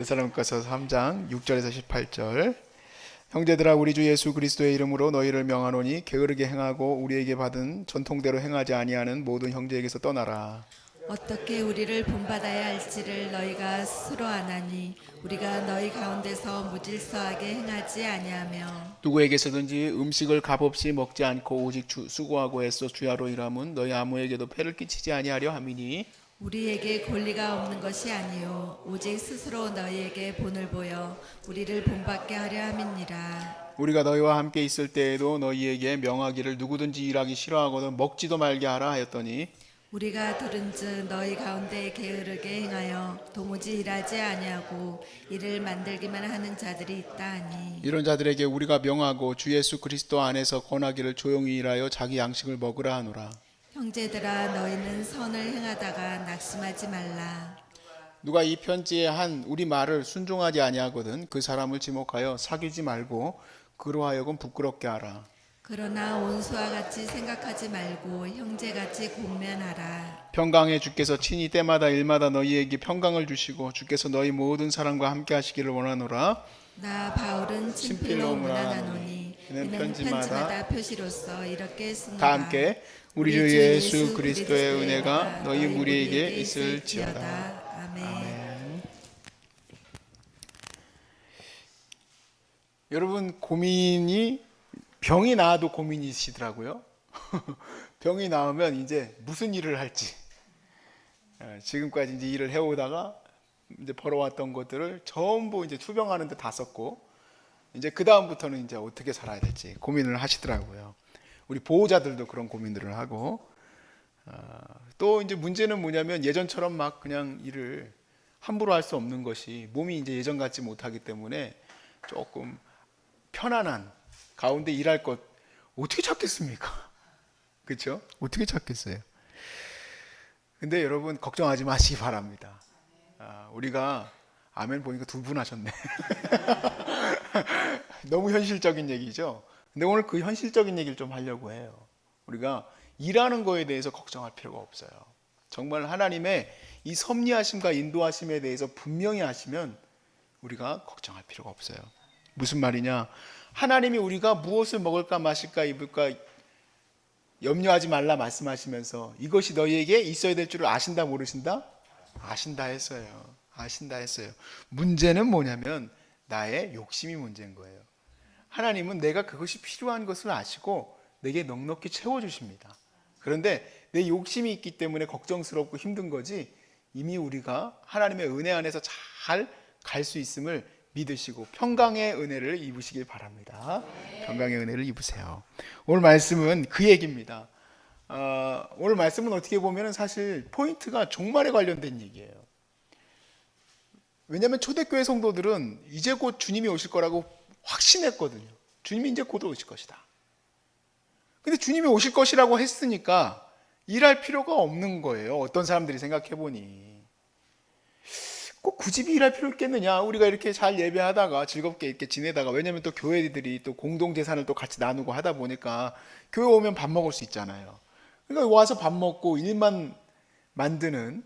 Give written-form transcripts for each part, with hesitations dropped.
데살로니가서 3장 6절에서 18절. 형제들아, 우리 주 예수 그리스도의 이름으로 너희를 명하노니 게으르게 행하고 우리에게 받은 전통대로 행하지 아니하는 모든 형제에게서 떠나라. 어떻게 우리를 본받아야 할지를 너희가 스스로 아나니 우리가 너희 가운데서 무질서하게 행하지 아니하며 누구에게서든지 음식을 값없이 먹지 않고 오직 수고하고 애써 주야로 일함은 너희 아무에게도 폐를 끼치지 아니하려 함이니 우리에게 권리가 없는 것이 아니요 오직 스스로 너희에게 본을 보여 우리를 본받게 하려 함이니라. 우리가 너희와 함께 있을 때에도 너희에게 명하기를 누구든지 일하기 싫어하거든 먹지도 말게 하라 하였더니 우리가 들은즉 너희 가운데 게으르게 행하여 도무지 일하지 아니하고 이를 만들기만 하는 자들이 있다 하니 이런 자들에게 우리가 명하고 주 예수 그리스도 안에서 권하기를 조용히 일하여 자기 양식을 먹으라 하노라. 형제들아 너희는 선을 행하다가 낙심하지 말라. 누가 이 편지에 한 우리 말을 순종하지 아니하거든 그 사람을 지목하여 사귀지 말고 그로 하여금 부끄럽게 하라. 그러나 원수와 같이 생각하지 말고 형제같이 공면하라. 평강의 주께서 친히 때마다 일마다 너희에게 평강을 주시고 주께서 너희 모든 사람과 함께 하시기를 원하노라. 나 바울은 친필로 문안하노니 이는 이는 편지마다 표시로서 이렇게 씁니다. 다 함께 우리 주 예수 그리스도의 은혜가 너희 무리에게 있을지어다. 아멘. 여러분, 고민이 병이 나아도 고민이시더라고요. 병이 나오면 이제 무슨 일을 할지, 지금까지 이제 일을 해오다가 이제 벌어왔던 것들을 전부 이제 투병하는데 다 썼고, 이제 그 다음부터는 이제 어떻게 살아야 될지 고민을 하시더라고요. 우리 보호자들도 그런 고민들을 하고, 또 이제 문제는 뭐냐면 예전처럼 막 그냥 일을 함부로 할 수 없는 것이 몸이 이제 예전 같지 못하기 때문에 조금 편안한 가운데 일할 것 어떻게 찾겠습니까? 그렇죠? 어떻게 찾겠어요? 근데 여러분 걱정하지 마시기 바랍니다. 우리가 아멘 보니까 두 분 하셨네. 너무 현실적인 얘기죠. 근데 오늘 그 현실적인 얘기를 좀 하려고 해요. 우리가 일하는 거에 대해서 걱정할 필요가 없어요. 정말 하나님의 이 섭리하심과 인도하심에 대해서 분명히 하시면 우리가 걱정할 필요가 없어요. 무슨 말이냐? 하나님이 우리가 무엇을 먹을까 마실까 입을까 염려하지 말라 말씀하시면서 이것이 너희에게 있어야 될 줄을 아신다 모르신다? 아신다 했어요. 아신다 했어요. 문제는 뭐냐면 나의 욕심이 문제인 거예요. 하나님은 내가 그것이 필요한 것을 아시고 내게 넉넉히 채워주십니다. 그런데 내 욕심이 있기 때문에 걱정스럽고 힘든 거지 이미 우리가 하나님의 은혜 안에서 잘 갈 수 있음을 믿으시고 평강의 은혜를 입으시길 바랍니다. 평강의 은혜를 입으세요. 오늘 말씀은 그 얘기입니다. 오늘 말씀은 어떻게 보면 사실 포인트가 종말에 관련된 얘기예요. 왜냐하면 초대교회 성도들은 이제 곧 주님이 오실 거라고 확신했거든요. 주님이 이제 곧 오실 것이다. 근데 주님이 오실 것이라고 했으니까 일할 필요가 없는 거예요. 어떤 사람들이 생각해 보니 꼭 굳이 일할 필요 있겠느냐? 우리가 이렇게 잘 예배하다가 즐겁게 이렇게 지내다가 왜냐하면 또 교회들이 또 공동 재산을 또 같이 나누고 하다 보니까 교회 오면 밥 먹을 수 있잖아요. 그러니까 와서 밥 먹고 일만 만드는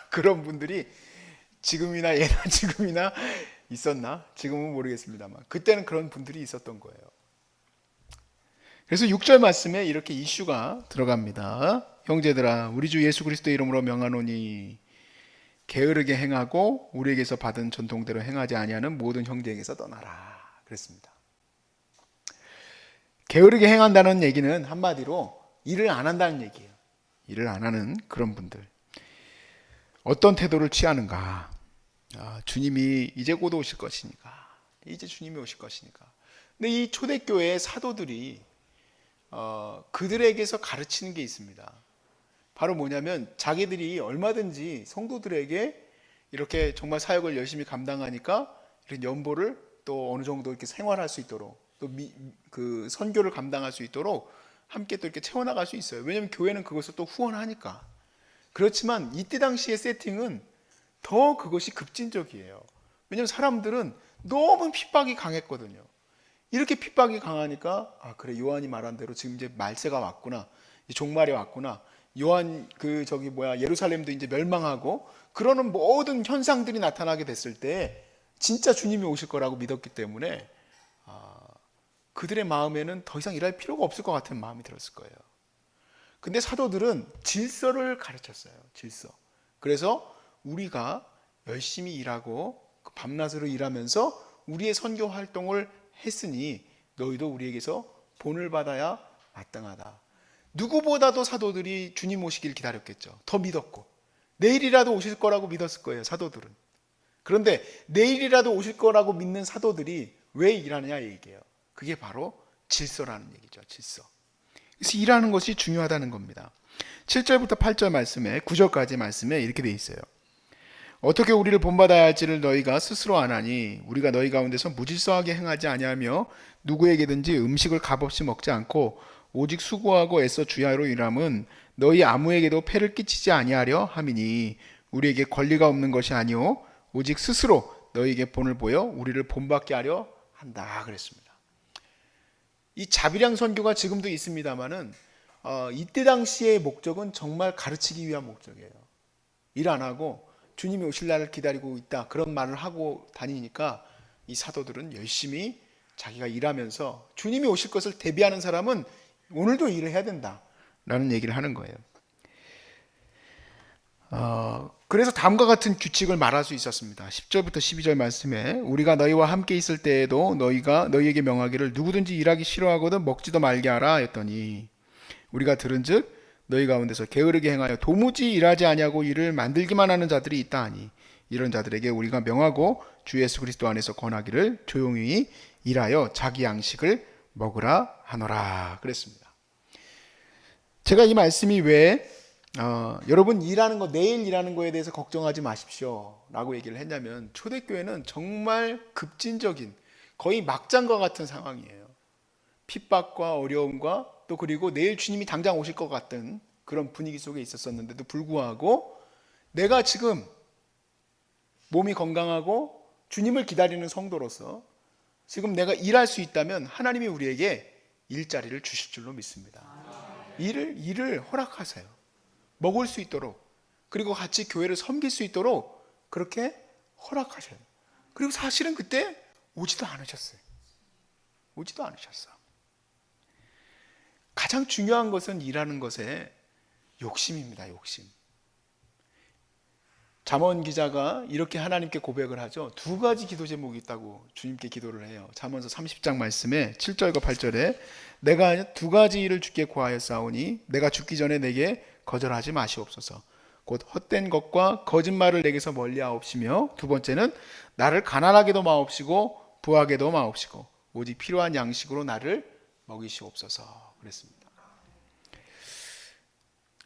그런 분들이 지금이나 예나 지금이나 있었나? 지금은 모르겠습니다만 그때는 그런 분들이 있었던 거예요. 그래서 6절 말씀에 이렇게 이슈가 들어갑니다. 형제들아 우리 주 예수 그리스도의 이름으로 명하노니 게으르게 행하고 우리에게서 받은 전통대로 행하지 아니하는 모든 형제에게서 떠나라 그랬습니다. 게으르게 행한다는 얘기는 한마디로 일을 안 한다는 얘기예요. 일을 안 하는 그런 분들. 어떤 태도를 취하는가? 주님이 이제 곧 오실 것이니까. 이제 주님이 오실 것이니까. 근데 이 초대교회의 사도들이 그들에게서 가르치는 게 있습니다. 바로 뭐냐면 자기들이 얼마든지 성도들에게 이렇게 정말 사역을 열심히 감당하니까 이런 연보를 또 어느 정도 이렇게 생활할 수 있도록 또 그 선교를 감당할 수 있도록 함께 또 이렇게 채워나갈 수 있어요. 왜냐하면 교회는 그것을 또 후원하니까. 그렇지만 이때 당시의 세팅은 더 그것이 급진적이에요. 왜냐하면 사람들은 너무 핍박이 강했거든요. 이렇게 핍박이 강하니까 그래 요한이 말한 대로 지금 이제 말세가 왔구나. 종말이 왔구나. 예루살렘도 이제 멸망하고 그러는 모든 현상들이 나타나게 됐을 때 진짜 주님이 오실 거라고 믿었기 때문에 그들의 마음에는 더 이상 일할 필요가 없을 것 같은 마음이 들었을 거예요. 근데 사도들은 질서를 가르쳤어요. 질서. 그래서 우리가 열심히 일하고 밤낮으로 일하면서 우리의 선교 활동을 했으니 너희도 우리에게서 본을 받아야 마땅하다. 누구보다도 사도들이 주님 오시길 기다렸겠죠. 더 믿었고 내일이라도 오실 거라고 믿었을 거예요. 사도들은. 그런데 내일이라도 오실 거라고 믿는 사도들이 왜 일하느냐 얘기예요. 그게 바로 질서라는 얘기죠. 질서. 그래서 일하는 것이 중요하다는 겁니다. 7절부터 8절 말씀에 9절까지 말씀에 이렇게 돼 있어요. 어떻게 우리를 본받아야 할지를 너희가 스스로 아나니 우리가 너희 가운데서 무질서하게 행하지 아니하며 누구에게든지 음식을 값없이 먹지 않고 오직 수고하고 애써 주야로 일함은 너희 아무에게도 폐를 끼치지 아니하려 함이니 우리에게 권리가 없는 것이 아니오 오직 스스로 너희에게 본을 보여 우리를 본받게 하려 한다 그랬습니다. 이 자비량 선교가 지금도 있습니다만은 이때 당시의 목적은 정말 가르치기 위한 목적이에요. 일 안 하고 주님이 오실 날을 기다리고 있다 그런 말을 하고 다니니까 이 사도들은 열심히 자기가 일하면서 주님이 오실 것을 대비하는 사람은 오늘도 일을 해야 된다라는 얘기를 하는 거예요. 그래서 다음과 같은 규칙을 말할 수 있었습니다. 10절부터 12절 말씀에 우리가 너희와 함께 있을 때에도 너희가 너희에게 명하기를 누구든지 일하기 싫어하거든 먹지도 말게 하라 했더니 우리가 들은즉 너희 가운데서 게으르게 행하여 도무지 일하지 아니하고 일을 만들기만 하는 자들이 있다 하니 이런 자들에게 우리가 명하고 주 예수 그리스도 안에서 권하기를 조용히 일하여 자기 양식을 먹으라 하노라 그랬습니다. 제가 이 말씀이 왜 여러분 일하는 거 내일 일하는 거에 대해서 걱정하지 마십시오 라고 얘기를 했냐면 초대교회는 정말 급진적인 거의 막장과 같은 상황이에요. 핍박과 어려움과 또 그리고 내일 주님이 당장 오실 것 같은 그런 분위기 속에 있었는데도 불구하고 내가 지금 몸이 건강하고 주님을 기다리는 성도로서 지금 내가 일할 수 있다면 하나님이 우리에게 일자리를 주실 줄로 믿습니다. 일을 허락하세요. 먹을 수 있도록 그리고 같이 교회를 섬길 수 있도록 그렇게 허락하셔요. 그리고 사실은 그때 오지도 않으셨어요. 가장 중요한 것은 일하는 것에 욕심입니다. 욕심. 잠언 기자가 이렇게 하나님께 고백을 하죠. 두 가지 기도 제목이 있다고 주님께 기도를 해요. 잠언서 30장 말씀에 7절과 8절에 내가 두 가지 일을 주께 구하였사오니 내가 죽기 전에 내게 거절하지 마시옵소서. 곧 헛된 것과 거짓말을 내게서 멀리하옵시며 두 번째는 나를 가난하게도 마옵시고 부하게도 마옵시고 오직 필요한 양식으로 나를 먹이시옵소서 그랬습니다.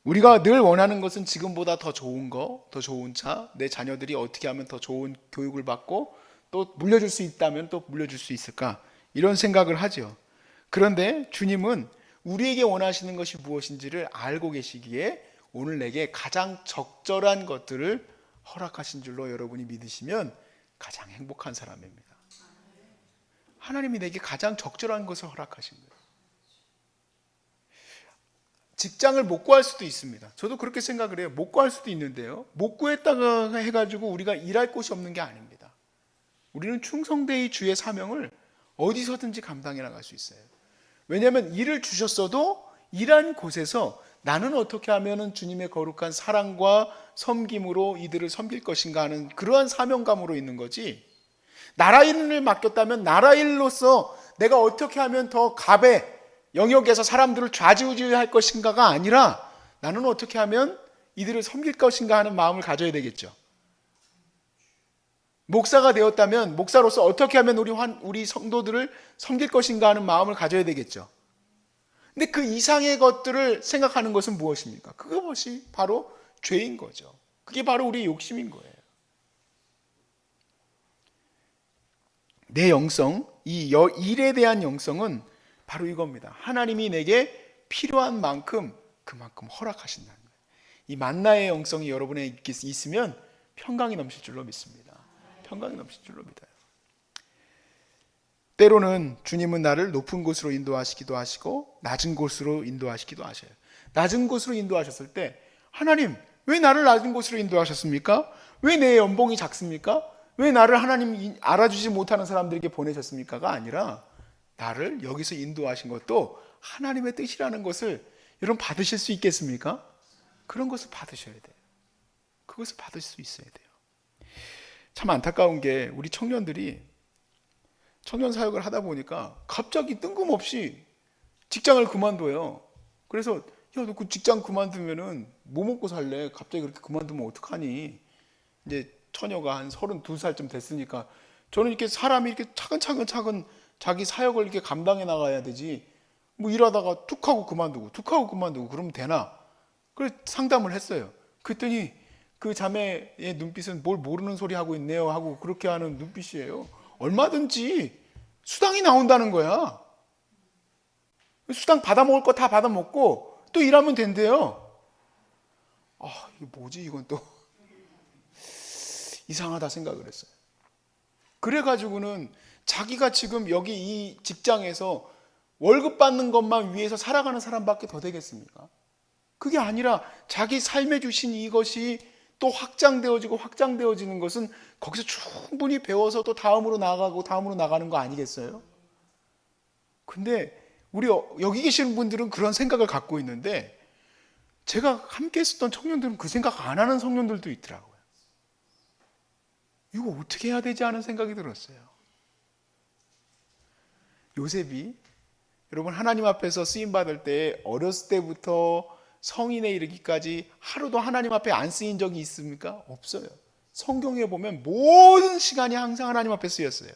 우리가 늘 원하는 것은 지금보다 더 좋은 거, 더 좋은 차, 내 자녀들이 어떻게 하면 더 좋은 교육을 받고 또 물려줄 수 있다면 또 물려줄 수 있을까 이런 생각을 하죠. 그런데 주님은 우리에게 원하시는 것이 무엇인지를 알고 계시기에 오늘 내게 가장 적절한 것들을 허락하신 줄로 여러분이 믿으시면 가장 행복한 사람입니다. 하나님이 내게 가장 적절한 것을 허락하신 거예요. 직장을 못 구할 수도 있습니다. 저도 그렇게 생각을 해요. 못 구할 수도 있는데요. 못 구했다가 해가지고 우리가 일할 곳이 없는 게 아닙니다. 우리는 충성되이 주의 사명을 어디서든지 감당해 나갈 수 있어요. 왜냐하면 일을 주셨어도 일한 곳에서 나는 어떻게 하면 주님의 거룩한 사랑과 섬김으로 이들을 섬길 것인가 하는 그러한 사명감으로 있는 거지, 나라 일을 맡겼다면 나라 일로서 내가 어떻게 하면 더 갑의 영역에서 사람들을 좌지우지할 것인가가 아니라 나는 어떻게 하면 이들을 섬길 것인가 하는 마음을 가져야 되겠죠. 목사가 되었다면 목사로서 어떻게 하면 우리 성도들을 섬길 것인가 하는 마음을 가져야 되겠죠. 근데 그 이상의 것들을 생각하는 것은 무엇입니까? 그것이 바로 죄인 거죠. 그게 바로 우리의 욕심인 거예요. 내 영성, 이 일에 대한 영성은 바로 이겁니다. 하나님이 내게 필요한 만큼 그만큼 허락하신다는 거예요. 이 만나의 영성이 여러분에게 있으면 평강이 넘칠 줄로 믿습니다. 평강이 넘칠 줄로 믿어요. 때로는 주님은 나를 높은 곳으로 인도하시기도 하시고 낮은 곳으로 인도하시기도 하셔요. 낮은 곳으로 인도하셨을 때 하나님 왜 나를 낮은 곳으로 인도하셨습니까? 왜 내 연봉이 작습니까? 왜 나를 하나님 알아주지 못하는 사람들에게 보내셨습니까가 아니라 나를 여기서 인도하신 것도 하나님의 뜻이라는 것을 여러분 받으실 수 있겠습니까? 그런 것을 받으셔야 돼요. 그것을 받을 수 있어야 돼요. 참 안타까운 게 우리 청년들이 청년 사역을 하다 보니까 갑자기 뜬금없이 직장을 그만둬요. 그래서 야, 너 그 직장 그만두면은 뭐 먹고 살래? 갑자기 그렇게 그만두면 어떡하니? 이제 처녀가 한 32살쯤 됐으니까 저는 이렇게 사람이 이렇게 차근차근 자기 사역을 이렇게 감당해 나가야 되지. 뭐 일하다가 툭 하고 그만두고 그러면 되나? 그래서 상담을 했어요. 그랬더니 그 자매의 눈빛은 뭘 모르는 소리 하고 있네요 하고 그렇게 하는 눈빛이에요. 얼마든지 수당이 나온다는 거야. 수당 받아먹을 거 다 받아먹고 또 일하면 된대요. 아, 이게 뭐지? 이건 또 이상하다 생각을 했어요. 그래가지고는 자기가 지금 여기 이 직장에서 월급 받는 것만 위해서 살아가는 사람밖에 더 되겠습니까? 그게 아니라 자기 삶에 주신 이것이 또 확장되어지는 것은 거기서 충분히 배워서 또 다음으로 나가는 거 아니겠어요? 근데 우리 여기 계시는 분들은 그런 생각을 갖고 있는데 제가 함께 했었던 청년들은 그 생각 안 하는 청년들도 있더라고요. 이거 어떻게 해야 되지 하는 생각이 들었어요. 요셉이 여러분 하나님 앞에서 쓰임받을 때 어렸을 때부터 성인에 이르기까지 하루도 하나님 앞에 안 쓰인 적이 있습니까? 없어요. 성경에 보면 모든 시간이 항상 하나님 앞에 쓰였어요.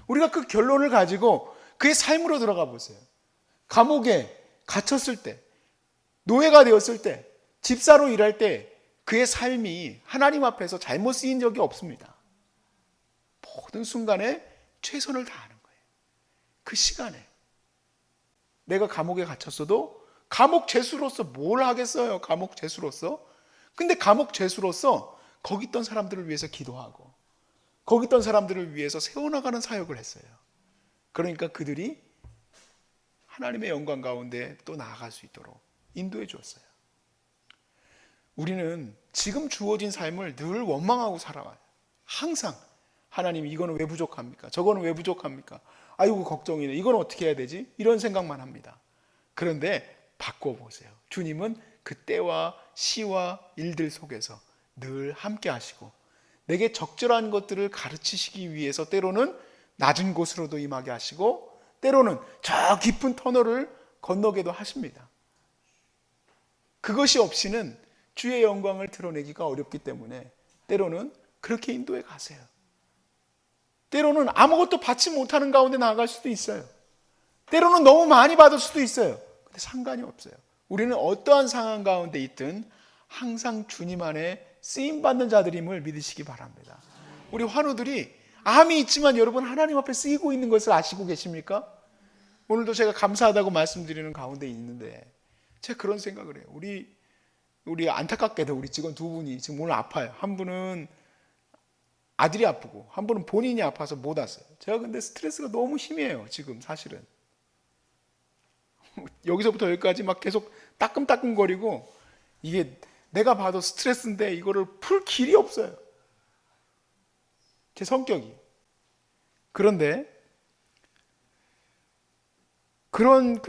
우리가 그 결론을 가지고 그의 삶으로 들어가 보세요. 감옥에 갇혔을 때, 노예가 되었을 때, 집사로 일할 때 그의 삶이 하나님 앞에서 잘못 쓰인 적이 없습니다. 모든 순간에 최선을 다하는 거예요. 그 시간에 내가 감옥에 갇혔어도 감옥 죄수로서 뭘 하겠어요? 감옥 죄수로서. 근데 감옥 죄수로서 거기 있던 사람들을 위해서 기도하고 거기 있던 사람들을 위해서 세워나가는 사역을 했어요. 그러니까 그들이 하나님의 영광 가운데 또 나아갈 수 있도록 인도해 주었어요. 우리는 지금 주어진 삶을 늘 원망하고 살아와요. 항상 하나님 이거는 왜 부족합니까? 저거는 왜 부족합니까? 아이고 걱정이네. 이건 어떻게 해야 되지? 이런 생각만 합니다. 그런데 바꿔보세요. 주님은 그 때와 시와 일들 속에서 늘 함께 하시고 내게 적절한 것들을 가르치시기 위해서 때로는 낮은 곳으로도 임하게 하시고 때로는 저 깊은 터널을 건너게도 하십니다. 그것이 없이는 주의 영광을 드러내기가 어렵기 때문에 때로는 그렇게 인도해 가세요. 때로는 아무것도 받지 못하는 가운데 나아갈 수도 있어요. 때로는 너무 많이 받을 수도 있어요. 근데 상관이 없어요. 우리는 어떠한 상황 가운데 있든 항상 주님 안에 쓰임받는 자들임을 믿으시기 바랍니다. 우리 환우들이 암이 있지만 여러분 하나님 앞에 쓰이고 있는 것을 아시고 계십니까? 오늘도 제가 감사하다고 말씀드리는 가운데 있는데 제가 그런 생각을 해요. 우리 안타깝게도 우리 직원 두 분이 지금 오늘 아파요. 한 분은 아들이 아프고 한 분은 본인이 아파서 못 왔어요. 제가 근데 스트레스가 너무 심해요. 지금 사실은 여기서부터 여기까지 막 계속 따끔따끔거리고 이게 내가 봐도 스트레스인데 이거를 풀 길이 없어요. 제 성격이. 그런데 그런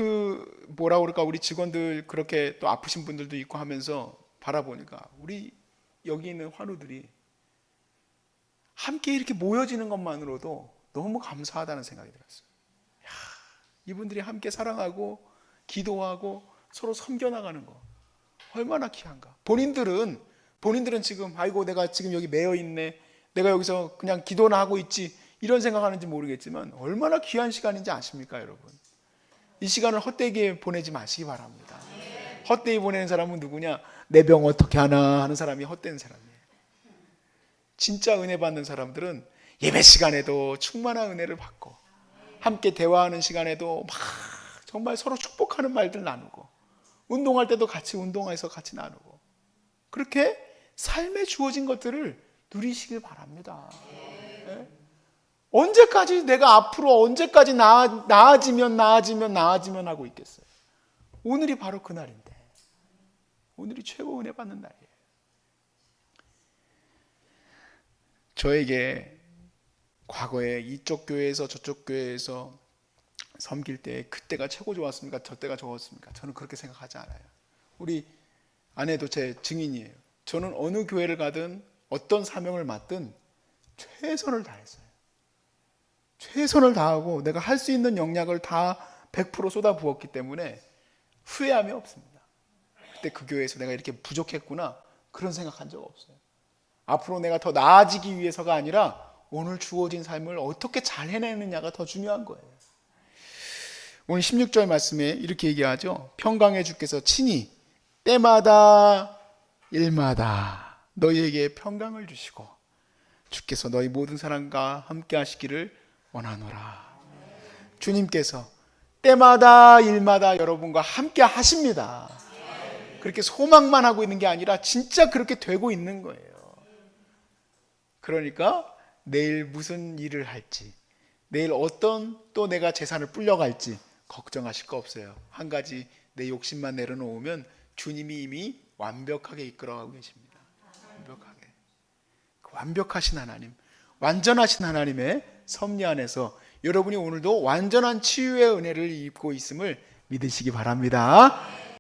뭐라 그럴까 우리 직원들 그렇게 또 아프신 분들도 있고 하면서 바라보니까 우리 여기 있는 환우들이 함께 이렇게 모여지는 것만으로도 너무 감사하다는 생각이 들었어요. 야, 이분들이 함께 사랑하고 기도하고 서로 섬겨나가는 거 얼마나 귀한가. 본인들은 지금 아이고 내가 지금 여기 매여 있네, 내가 여기서 그냥 기도나 하고 있지 이런 생각하는지 모르겠지만 얼마나 귀한 시간인지 아십니까 여러분? 이 시간을 헛되게 보내지 마시기 바랍니다. 헛되이 보내는 사람은 누구냐? 내 병 어떻게 하나 하는 사람이 헛된 사람이에요. 진짜 은혜 받는 사람들은 예배 시간에도 충만한 은혜를 받고 함께 대화하는 시간에도 막 정말 서로 축복하는 말들 나누고 운동할 때도 같이 운동해서 같이 나누고 그렇게 삶에 주어진 것들을 누리시길 바랍니다. 네? 언제까지 내가 앞으로 언제까지 나아지면 하고 있겠어요? 오늘이 바로 그날인데 오늘이 최고 은혜 받는 날이에요. 저에게 과거에 이쪽 교회에서 저쪽 교회에서 섬길 때 그때가 최고 좋았습니까? 저 때가 좋았습니까? 저는 그렇게 생각하지 않아요. 우리 아내도 제 증인이에요. 저는 어느 교회를 가든 어떤 사명을 맡든 최선을 다했어요. 최선을 다하고 내가 할 수 있는 역량을 다 100% 쏟아부었기 때문에 후회함이 없습니다. 그때 그 교회에서 내가 이렇게 부족했구나 그런 생각한 적 없어요. 앞으로 내가 더 나아지기 위해서가 아니라 오늘 주어진 삶을 어떻게 잘 해내느냐가 더 중요한 거예요. 오늘 16절 말씀에 이렇게 얘기하죠. 평강의 주께서 친히 때마다 일마다 너희에게 평강을 주시고 주께서 너희 모든 사람과 함께 하시기를 원하노라. 주님께서 때마다 일마다 여러분과 함께 하십니다. 그렇게 소망만 하고 있는 게 아니라 진짜 그렇게 되고 있는 거예요. 그러니까 내일 무슨 일을 할지, 내일 어떤 또 내가 재산을 불려갈지 걱정하실 거 없어요. 한 가지 내 욕심만 내려놓으면 주님이 이미 완벽하게 이끌어가고 계십니다. 완벽하게. 그 완벽하신 하나님, 완전하신 하나님의 섭리 안에서 여러분이 오늘도 완전한 치유의 은혜를 입고 있음을 믿으시기 바랍니다.